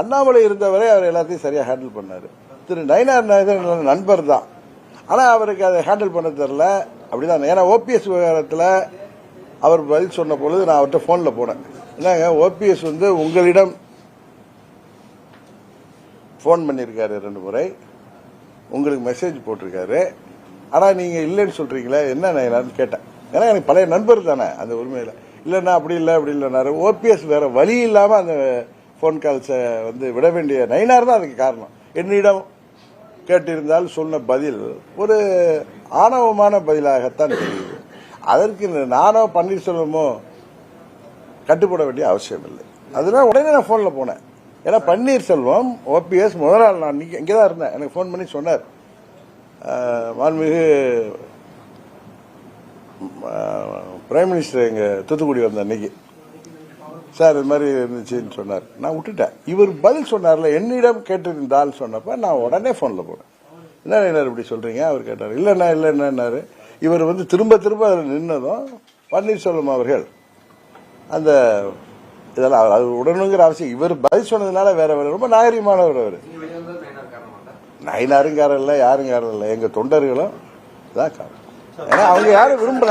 அண்ணாமலை இருந்தவரை அவர் எல்லாத்தையும் சரியா ஹேண்டில் பண்ணாரு. திரு நயினார் நாகேந்திரன் நண்பர் தான், ஆனா அவருக்கு அதை ஹேண்டில் பண்ண தெரியல. அப்படிதான். ஏன்னா ஓபிஎஸ் விவகாரத்தில் அவர் பதில் சொன்ன பொழுது நான் அவர்கிட்ட போன்ல போனேன். என்னங்க, ஓபிஎஸ் உங்களிடம் போன் பண்ணியிருக்காரு 2 முறை, உங்களுக்கு மெசேஜ் போட்டிருக்காரு, ஆனா நீங்க இல்லைன்னு சொல்றீங்களே, என்ன நயினார்னு கேட்டேன். ஏன்னா எனக்கு பழைய நண்பர் தானே அந்த உரிமையில. இல்லைன்னா அப்படி இல்லைன்னாரு. ஓபிஎஸ் வேற வழி இல்லாம அந்த போன் கால்ஸை விட வேண்டிய நயினார் தான் அதுக்கு காரணம். என்னிடம் கேட்டிருந்தால் சொன்ன பதில் ஒரு ஆணவமான பதிலாகத்தான் தெரியுது. அதற்கு நானோ பன்னீர்செல்வமோ கட்டுப்பட வேண்டிய அவசியம் இல்லை. அதனால உடனே நான் போன்ல போனேன். ஏன்னா பன்னீர்செல்வம் ஓபிஎஸ் முதல் நாள் நான் இங்கதான் இருந்தேன், எனக்கு போன் பண்ணி சொன்னார், மாண்புமிகு பிரைம் மினிஸ்டர் எங்க தூத்துக்குடி வந்த அன்னைக்கு, சார் இது மாதிரி இருந்துச்சுன்னு சொன்னார். நான் விட்டுட்டேன். இவர் பதில் சொன்னார்ல, என்னிடம் கேட்டிருந்தால் சொன்னப்ப நான் உடனே போன்ல போனேன். என்ன இப்படி சொல்றீங்க அவர் கேட்டார். இல்லைன்னாரு. இவர் திரும்ப திரும்ப அதில் நின்னதும் பன்னீர்செல்வம் அவர்கள் அந்த இதெல்லாம் அது உடனுங்கிற அவசியம், இவர் பதில் சொன்னதுனால வேற ரொம்ப நாகரிகமானவர். அவர் நயினாரும் காரணம் இல்லை, யாரும் காரணம் இல்லை, எங்க தொண்டர்களும் தான் காரணம். ஏன்னா அவங்க யாரும் விரும்பல.